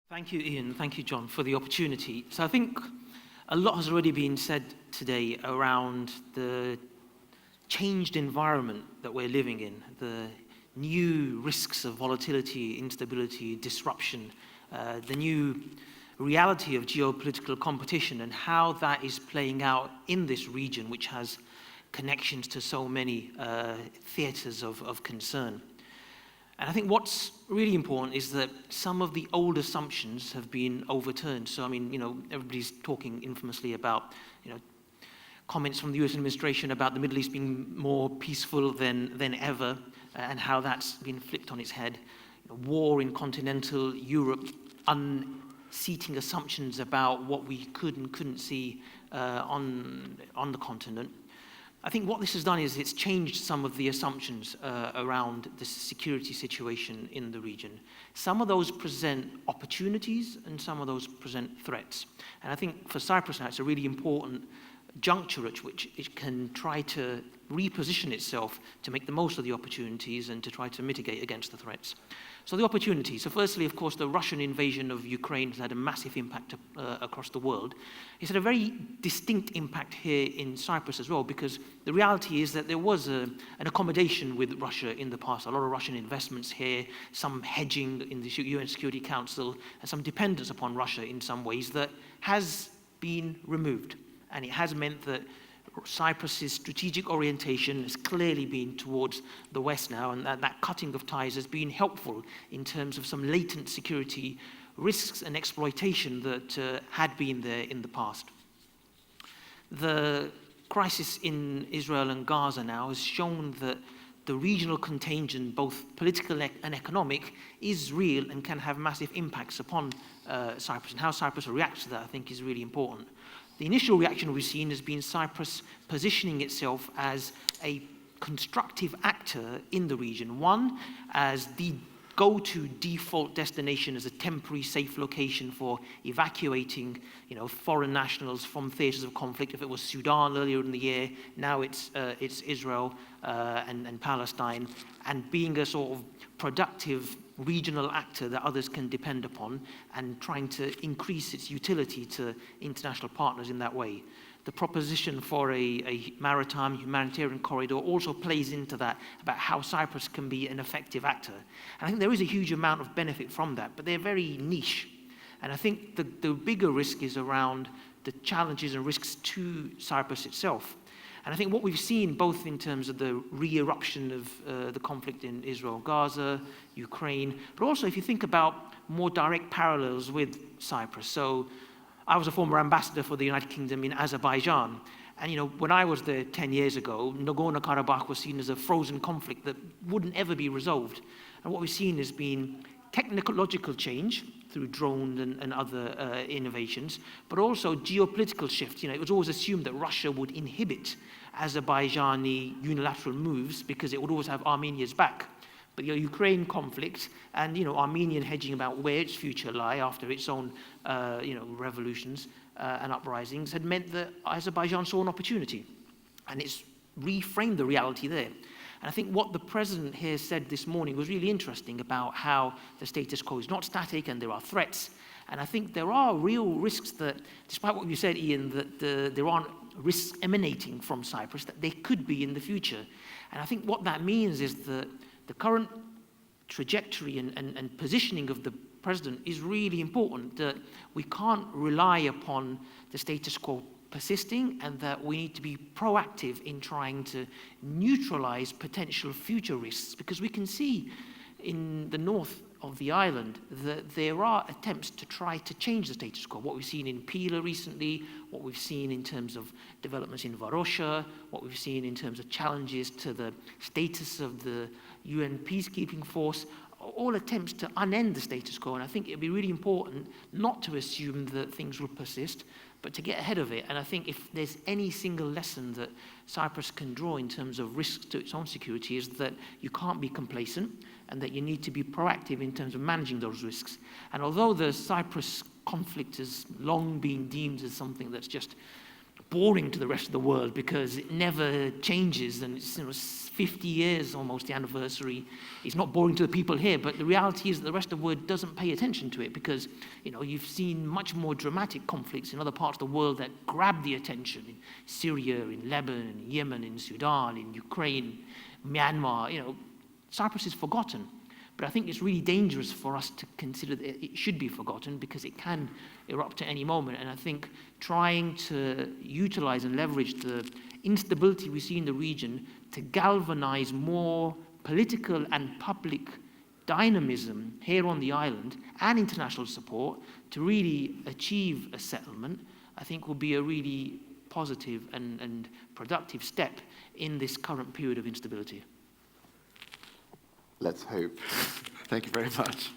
Thank you, Ian. Thank you, John, for the opportunity. So I think a lot has already been said today around the changed environment that we're living in, the new risks of volatility, instability, disruption, the new reality of geopolitical competition and how that is playing out in this region, which has connections to so many theatres of concern. And I think what's really important is that some of the old assumptions have been overturned. So, I mean, everybody's talking infamously about, comments from the US administration about the Middle East being more peaceful than ever, and how that's been flipped on its head. War in continental Europe, unseating assumptions about what we could and couldn't see on the continent. I think what this has done is it's changed some of the assumptions around the security situation in the region. Some of those present opportunities and some of those present threats. And I think for Cyprus now it's a really important juncture at which it can try to reposition itself to make the most of the opportunities and to try to mitigate against the threats. So the opportunities. So firstly, of course, the Russian invasion of Ukraine has had a massive impact across the world. It's had a very distinct impact here in Cyprus as well, because the reality is that there was an accommodation with Russia in the past, a lot of Russian investments here, some hedging in the UN Security Council, and some dependence upon Russia in some ways that has been removed. And it has meant that Cyprus's strategic orientation has clearly been towards the West now, and that cutting of ties has been helpful in terms of some latent security risks and exploitation that had been there in the past. The crisis in Israel and Gaza now has shown that the regional contagion, both political and economic, is real and can have massive impacts upon Cyprus. And how Cyprus reacts to that, I think, is really important. The initial reaction we've seen has been Cyprus positioning itself as a constructive actor in the region. One, as the go-to default destination as a temporary safe location for evacuating foreign nationals from theatres of conflict. If it was Sudan earlier in the year, now it's Israel and Palestine, and being a sort of productive regional actor that others can depend upon and trying to increase its utility to international partners in that way. The proposition for a maritime humanitarian corridor also plays into that, about how Cyprus can be an effective actor. And I think there is a huge amount of benefit from that, but they're very niche. And I think the bigger risk is around the challenges and risks to Cyprus itself. And I think what we've seen, both in terms of the re-eruption of the conflict in Israel, Gaza, Ukraine, but also if you think about more direct parallels with Cyprus. So I was a former ambassador for the United Kingdom in Azerbaijan. And when I was there 10 years ago, Nagorno-Karabakh was seen as a frozen conflict that wouldn't ever be resolved. And what we've seen has been technological change through drones and other innovations, but also geopolitical shift. It was always assumed that Russia would inhibit Azerbaijani unilateral moves because it would always have Armenia's back. But the Ukraine conflict and Armenian hedging about where its future lie after its own revolutions and uprisings had meant that Azerbaijan saw an opportunity, and it's reframed the reality there. And I think what the president here said this morning was really interesting about how the status quo is not static and there are threats. And I think there are real risks that, despite what you said, Ian, that there aren't risks emanating from Cyprus, that they could be in the future. And I think what that means is that the current trajectory and positioning of the president is really important, that we can't rely upon the status quo persisting, and that we need to be proactive in trying to neutralize potential future risks, because we can see in the north of the island that there are attempts to try to change the status quo. What we've seen in Pila recently, what we've seen in terms of developments in Varosha, what we've seen in terms of challenges to the status of the UN peacekeeping force, all attempts to unend the status quo. And I think it'd be really important not to assume that things will persist, but to get ahead of it. And I think if there's any single lesson that Cyprus can draw in terms of risks to its own security, is that you can't be complacent and that you need to be proactive in terms of managing those risks. And although the Cyprus conflict has long been deemed as something that's just boring to the rest of the world because it never changes, and it's 50 years almost the anniversary. It's not boring to the people here, but the reality is that the rest of the world doesn't pay attention to it because you've seen much more dramatic conflicts in other parts of the world that grab the attention, in Syria, in Lebanon, in Yemen, in Sudan, in Ukraine, Myanmar. Cyprus is forgotten. But I think it's really dangerous for us to consider that it should be forgotten because it can erupt at any moment. And I think trying to utilize and leverage the instability we see in the region to galvanize more political and public dynamism here on the island and international support to really achieve a settlement, I think will be a really positive and productive step in this current period of instability. Let's hope. Thank you very much.